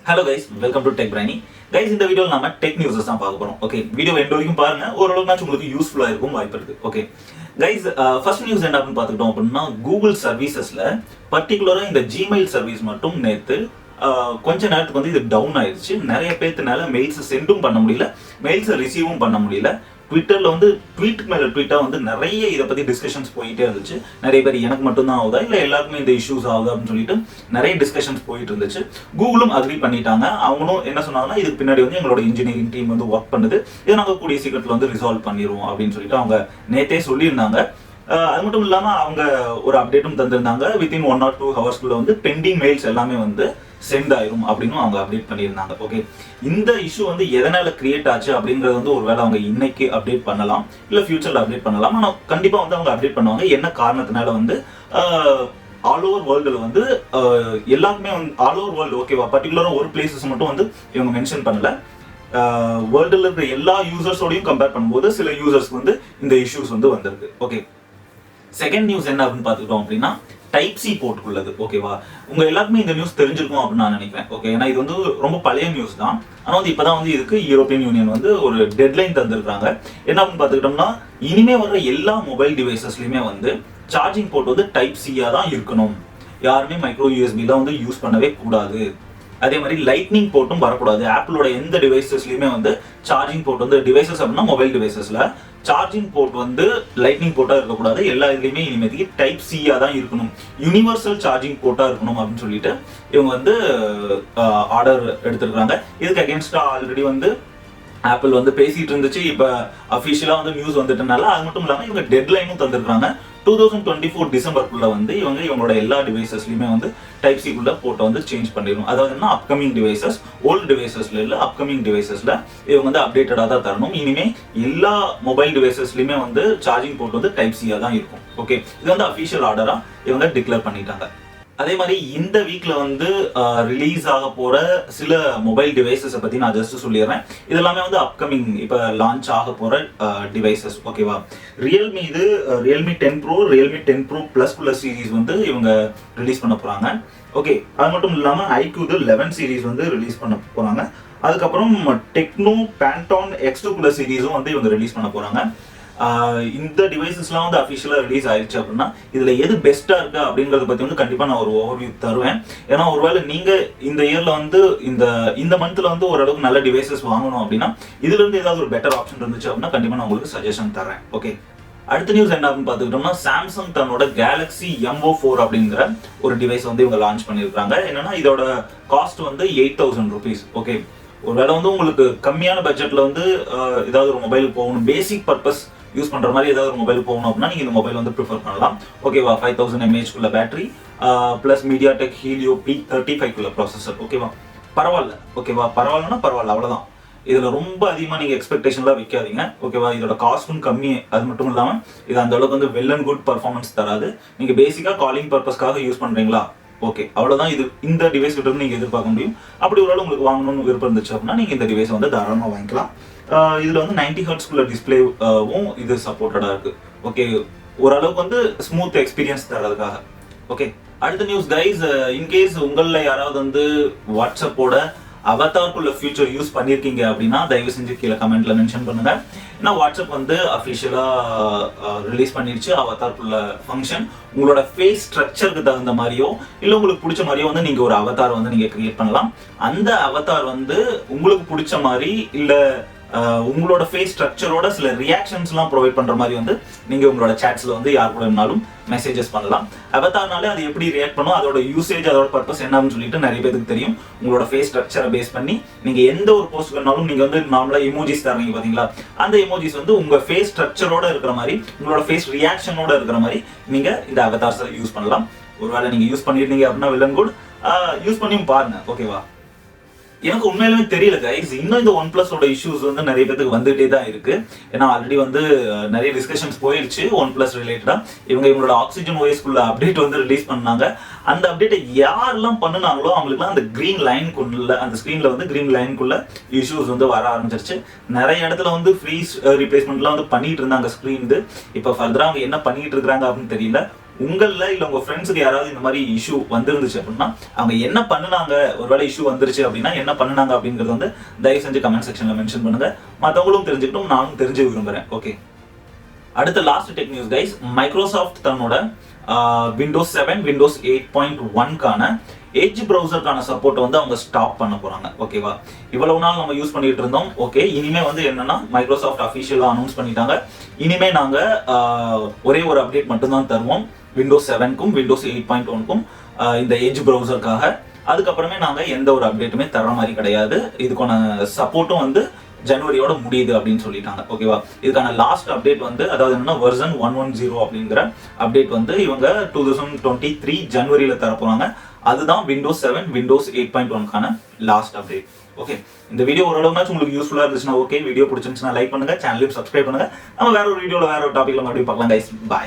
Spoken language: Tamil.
Hello guys, welcome to Tech Briny. Guys, இந்த வீடியோல நாம டெக் நியூஸஸ் தான் பார்க்க போறோம். ஓகே, வீடியோ எண்ட் வரைக்கும் பாருங்க. ஓரளவுக்கு உங்களுக்கு யூஸ்ஃபுல்லா இருக்கும் வாய்ப்பு இருக்கு. ஓகே guys, ஃபர்ஸ்ட் நியூஸ் என்ன அப்படின்னு பார்த்துக்கிட்டோம் அப்படின்னா கூகுள் சர்வீசஸ்ல பர்டிகுலரா இந்த ஜிமெயில் சர்வீஸ் மட்டும் நேத்து கொஞ்ச நேரத்துக்கு வந்து இது டவுன் ஆயிடுச்சு. நிறைய பேர்த்துனால மெயில்ஸ் சென்டும் பண்ண முடியல, மெயில்ஸ் ரிசீவும் பண்ண முடியல. ட்விட்டர்ல வந்து ட்வீட்டுக்கு மேல ட்வீட்டா வந்து நிறைய இதை பத்தி டிஸ்கஷன்ஸ் போயிட்டே இருந்துச்சு. நிறைய பேர் எனக்கு மட்டும் தான் ஆகுதா இல்ல எல்லாருக்குமே இந்த இஷ்யூஸ் ஆகுதா அப்படின்னு சொல்லிட்டு நிறைய டிஸ்கஷன்ஸ் போயிட்டு இருந்துச்சு. கூகுளும் அக்ரி பண்ணிட்டாங்க. அவங்களும் என்ன சொன்னாங்கன்னா இதுக்கு பின்னாடி வந்து எங்களோட இன்ஜினியரிங் டீம் வந்து ஒர்க் பண்ணுது, இதை நாங்கள் கூடிய சீக்கிரத்தில் வந்து ரிசால்வ் பண்ணிடுவோம் அப்படின்னு சொல்லிட்டு அவங்க நேத்தே சொல்லியிருந்தாங்க. அது மட்டும் இல்லாம அவங்க ஒரு அப்டேட்டும் தந்திருந்தாங்க. வித்தின் 1 or 2 ஹவர்ஸ்க்குள்ள வந்து பெண்டிங் மெயில்ஸ் எல்லாமே வந்து சென்ட் ஆயிரும் அப்படின்னு அவங்க அப்டேட் பண்ணியிருந்தாங்க. ஓகே, இந்த இஷ்யூ வந்து எதனால கிரியேட் ஆச்சு அப்படிங்கறது வந்து ஒருவேளை அவங்க இன்னைக்கு அப்டேட் பண்ணலாம், இல்ல ஃபியூச்சர்ல அப்டேட் பண்ணலாம். ஆனா கண்டிப்பா வந்து அவங்க அப்டேட் பண்ணுவாங்க. என்ன காரணத்தினால வந்து ஆல் ஓவர் வேர்ல்டுல வந்து எல்லாருக்குமே வந்து ஆல் ஓவர் வேர்ல்டு ஓகேவா, பர்டிகுலரா ஒரு பிளேசஸ் மட்டும் வந்து இவங்க மென்ஷன் பண்ணல. வேர்ல்டுல இருக்கிற எல்லா யூசர்ஸோடையும் கம்பேர் பண்ணும்போது சில யூசர்ஸ்க்கு வந்து இந்த இஷ்யூஸ் வந்து வந்திருக்கு. ஓகே, செகண்ட் நியூஸ் என்ன அப்படின்னு பார்த்துக்கிட்டோம் அப்படின்னா டைப் சி போர்ட் உள்ளது. ஓகேவா, உங்க எல்லாருக்குமே இந்த நியூஸ் தெரிஞ்சிருக்கும் அப்படின்னு நான் நினைக்கிறேன். ஓகே, ஏன்னா இது வந்து ரொம்ப பழைய நியூஸ் தான். ஆனா வந்து இப்பதான் வந்து இதுக்கு யூரோப்பியன் யூனியன் வந்து ஒரு டெட்லைன் தந்திருக்காங்க. என்ன அப்படின்னு பார்த்துக்கிட்டோம்னா இனிமே வர்ற எல்லா மொபைல் டிவைசஸ்லயுமே வந்து சார்ஜிங் போர்ட் வந்து டைப் சியா தான் இருக்கணும். யாருமே மைக்ரோ யூஎஸ்பிலாம் வந்து யூஸ் பண்ணவே கூடாது. அதே மாதிரி லைட்னிங் போர்ட்டும் வரக்கூடாது. ஆப்பிளோட எந்த டிவைசஸ்லயுமே வந்து சார்ஜிங் போர்ட் வந்து டிவைசஸ் அப்படின்னா மொபைல் டிவைசஸ்ல சார்ஜிங் போர்ட் வந்து லைட்னிங் போர்ட்டா இருக்கக்கூடாது. எல்லா இதுலயுமே இனிமேல் டைப் சியா தான் இருக்கணும், யூனிவர்சல் சார்ஜிங் போர்ட்டா இருக்கணும் அப்படின்னு சொல்லிட்டு இவங்க வந்து ஆர்டர் எடுத்திருக்காங்க. இதுக்கு அகேன்ஸ்டா ஆல்ரெடி வந்து ஆப்பிள் வந்து பேசிட்டு இருந்துச்சு. இப்ப அபிஷியலா வந்து நியூஸ் வந்துட்டனால அது மட்டும் இல்லாம இவங்க டெட்லைனும் தந்திருக்காங்க. 2024 டிசம்பருக்குள்ள வந்து இவங்களோட எல்லா டிவைசஸ்லயுமே வந்து டைப் சி குள்ள போட்டோ வந்து சேஞ்ச் பண்ணிடணும். அதாவது என்ன, அப்கமிங் டிவைசஸ், ஓல்டு டிவைசஸ்ல இல்ல அப்கமிங் டிவைசஸ்ல இவங்க வந்து அப்டேட்டடா தான் தரணும். இனிமே எல்லா மொபைல் டிவைசஸ்லயுமே வந்து சார்ஜிங் போர்ட் வந்து டைப் சியா தான் இருக்கும். ஓகே, இது வந்து அபிஷியல் ஆர்டரா இவங்க டிக்ளேர் பண்ணிட்டாங்க. அதே மாதிரி இந்த வீக்ல வந்து ரிலீஸ் ஆக போற சில மொபைல் டிவைசஸ் பத்தி நான் ஜஸ்ட் சொல்லிடுறேன். இதெல்லாமே வந்து அப்கமிங் இப்ப லான்ச் ஆக போற டிவைசஸ். ஓகேவா, ரியல்மி இது Realme 10 Pro, Realme 10 Pro Plus குள்ள சீரிஸ் வந்து இவங்க ரிலீஸ் பண்ண போறாங்க. ஓகே, அது மட்டும் இல்லாம ஐக்யூ 11 சீரிஸ் வந்து ரிலீஸ் பண்ண போறாங்க. அதுக்கப்புறம் டெக்னோ பேண்டான் X2 குள்ள சீரிஸும் வந்து இவங்க ரிலீஸ் பண்ண போறாங்க. இந்த டிவைசஸ்லாம் வந்து அஃபிஷியலா ரிலீஸ் ஆயிடுச்சு அப்படின்னா இதுல எது பெஸ்டா இருக்கு அப்படிங்கறத பத்தி வந்து கண்டிப்பா நான் ஒரு ஓவர்வியூ தருவேன். ஏன்னா ஒருவேளை நீங்க இந்த இயர்ல வந்து இந்த மந்த்ல வந்து ஓரளவுக்கு நல்ல டிவைசஸ் வாங்கணும் அப்படின்னா இதுல இருந்து ஏதாவது ஒரு பெட்டர் ஆப்ஷன் இருந்துச்சு அப்படின்னா கண்டிப்பா நான் உங்களுக்கு சஜஷன் தரேன். ஓகே, அடுத்த நியூஸ் என்ன அப்படின்னு பார்த்துக்கிட்டோம்னா சாம்சங் தன்னோட கேலக்ஸி M04 அப்படிங்கிற ஒரு டிவைஸ் வந்து இவங்க லான்ச் பண்ணியிருக்காங்க. என்னன்னா இதோட காஸ்ட் வந்து 8,000 rupees. ஓகே, ஒருவேளை வந்து உங்களுக்கு கம்மியான பட்ஜெட்ல வந்து ஏதாவது ஒரு மொபைல் போகணும், பேசிக் பர்பஸ் யூஸ் பண்ற மாதிரி ஏதாவது ஒரு மொபைல் போகணும் அப்படின்னா நீங்க இந்த மொபைல் வந்து ப்ரிஃபர் பண்ணலாம். ஓகேவா, 5000 mAh குள்ள battery plus MediaTek Helio P35 குள்ள ப்ராசஸர். ஓகேவா, பரவாயில்ல. ஓகேவா, பரவாயில்லன்னா பரவாயில்ல, அவ்வளவுதான். இதுல ரொம்ப அதிகமா நீங்க எக்ஸ்பெக்டேஷன்லாம் வைக்காதீங்க. ஓகேவா, இதோட காஸ்டும் கம்மி. அது மட்டும் இல்லாம இது அந்த அளவுக்கு வந்து வெல் அண்ட் குட் பர்ஃபார்மன்ஸ் தராது. நீங்க பேசிக்கா காலிங் பர்பஸ்க்காக யூஸ் பண்றீங்களா, ஓகே, அவ்வளவுதான். இது இந்த டிவைஸ் கிட்ட இருந்து நீங்க எதிர்பார்க்க முடியும். அப்படி ஒரு உங்களுக்கு வாங்கணும்னு விருப்பம் இருந்துச்சு அப்படின்னா நீங்க இந்த டிவைஸ் வந்து தாராளமா வாங்கிக்கலாம். இதுல வந்து 90 Hz குள்ள டிஸ்பிளேவும் இது சப்போர்ட்டடா இருக்கு. ஓகே, ஓரளவுக்கு வந்து ஸ்மூத் எக்ஸ்பீரியன்ஸ் தரதுக்காக. ஓகே, அடுத்த நியூஸ் கைஸ், இன்கேஸ் உங்கள யாராவது வந்து வாட்ஸ்அப்போட அவதார்க்குள்ள ஃபியூச்சர் யூஸ் பண்ணிருக்கீங்க அப்படின்னா தயவு செஞ்சு கீழே கமெண்ட்ல மென்ஷன் பண்ணுங்க. ஏன்னா வாட்ஸ்அப் வந்து அஃபிஷியலா ரிலீஸ் பண்ணிருச்சு அவதார்க்குள்ள ஃபங்க்ஷன். உங்களோட ஃபேஸ் ஸ்ட்ரக்சருக்கு தகுந்த மாதிரியோ இல்ல உங்களுக்கு பிடிச்ச மாதிரியோ வந்து நீங்க ஒரு அவதார் வந்து நீங்க கிரியேட் பண்ணலாம். அந்த அவதார் வந்து உங்களுக்கு பிடிச்ச மாதிரி இல்ல உங்களோட ஃபேஸ் ஸ்ட்ரக்சரோட சில ரியாக்ஷன்ஸ்லாம் ப்ரொவைட் பண்ற மாதிரி வந்து நீங்க உங்களோட சாட்ஸ்ல வந்து யார் கூட இருந்தாலும் மெசேஜஸ் பண்ணலாம். அவதார்னாலே அது எப்படி ரியாக்ட் பண்ணும், அதோட யூசேஜ், அதோட பர்பஸ் என்னன்னு சொல்லிட்டு நிறைய பேருக்கு தெரியும். உங்களோட ஃபேஸ் ஸ்ட்ரக்சரை பேஸ் பண்ணி நீங்க எந்த ஒரு போஸ்ட் பண்ணாலும் நீங்க வந்து நார்மலா எமோஜிஸ் தரீங்க பாத்தீங்களா, அந்த எமோஜிஸ் வந்து உங்க ஃபேஸ் ஸ்ட்ரக்சரோட இருக்கிற மாதிரி உங்களோட ஃபேஸ் ரியாக்ஷனோட இருக்கிற மாதிரி நீங்க இந்த அவதார்ஸை யூஸ் பண்ணலாம். ஒருவேளை நீங்க யூஸ் பண்ணிருந்தீங்க அப்படின்னா வெல் அண்ட் குட், யூஸ் பண்ணியும் பாருங்க. ஓகேவா, எனக்கு உண்மையிலுமே தெரியல கைஸ், இன்னும் இந்த Oneplus ஓட இஷ்யூஸ் வந்து நிறைய பேருக்கு வந்துட்டே தான் இருக்கு. ஏன்னா ஆல்ரெடி வந்து நிறைய டிஸ்கஷன்ஸ் போயிடுச்சு Oneplus ரிலேட்டடா. இவங்களோட ஆக்சிஜன் OS குள்ள அப்டேட் வந்து ரிலீஸ் பண்ணாங்க. அந்த அப்டேட்டை யாரெல்லாம் பண்ணுனாங்களோ அவங்களுக்குலாம் அந்த கிரீன் லைனுக்குள்ள, அந்த ஸ்கிரீன்ல வந்து கிரீன் லைனுக்குள்ள இஷ்யூஸ் வந்து வர ஆரம்பிச்சிருச்சு. நிறைய இடத்துல வந்து ஃப்ரீ ரீப்ளேஸ்மெண்ட்லாம் வந்து பண்ணிட்டு இருந்தாங்க ஸ்கிரீன். இப்போ ஃபர்தரா அவங்க என்ன பண்ணிட்டு இருக்காங்க அப்படின்னு தெரியல. உங்கள இல்ல உங்க ஃப்ரெண்ட்ஸுக்கு யாராவது இந்த மாதிரி இஷ்யூ வந்துருந்துச்சு அப்படின்னா அவங்க என்ன பண்ணுனாங்க, ஒருவேளை இஷ்யூ வந்துருச்சு அப்படின்னா என்ன பண்ணுனாங்க அப்படிங்கறது வந்து தயவு செஞ்சு கமெண்ட் செக்ஷன்ல மென்ஷன் பண்ணுங்க. மத்தவங்களும் தெரிஞ்சுக்கிட்டும் நானும் தெரிஞ்சு விரும்புறேன். ஓகே, அடுத்த last tech news guys. Microsoft தன்னோட விண்டோஸ் 7 விண்டோஸ் 8.1க்கான எட்ஜ் ப்ரௌசருக்கான சப்போர்ட் வந்து அவங்க ஸ்டாப் பண்ண போறாங்க. ஓகேவா, இவ்வளவு நாள் நம்ம யூஸ் பண்ணிட்டு இருந்தோம். ஓகே, இனிமே வந்து என்னன்னா மைக்ரோசாஃப்ட் அஃபிஷியலா அனௌன்ஸ் பண்ணிட்டாங்க. இனிமே நாங்க ஒரே ஒரு அப்டேட் மட்டும் தான் தருவோம் விண்டோஸ் 7க்கும் விண்டோஸ் 8.1க்கும் இந்த எட்ஜ் ப்ரௌசருக்காக. அதுக்கப்புறமே நாங்க எந்த ஒரு அப்டேட்டுமே தர்ற மாதிரி கிடையாது. இதுக்கான சப்போர்ட்டும் வந்து ஜனவரியோட முடியுது அப்படின்னு சொல்லிட்டாங்க. ஓகேவா, இதுக்கான லாஸ்ட் அப்டேட் வந்து அதாவது என்னன்னா வெர்ஷன் 110 அப்படிங்கிற அப்டேட் வந்து இவங்க 2023 ஜனவரியில தர போறாங்க. அதுதான் விண்டோஸ் 7 விண்டோஸ் 8.1க்கான லாஸ்ட் அப்டேட். ஓகே, இந்த வீடியோ ஓரளவுனாச்சும் உங்களுக்கு யூஸ்ஃபுல்லா இருந்துச்சுன்னா ஓகே, வீடியோ பிடிச்சிருந்துச்சுன்னா லைக் பண்ணுங்க, சேனலையும் சப்ஸ்கிரைப் பண்ணுங்க. நம்ம வேற ஒரு வீடியோல வேற ஒரு டாபிக்ல மறுபடியும் பார்க்கலாம் கைஸ். பாய்.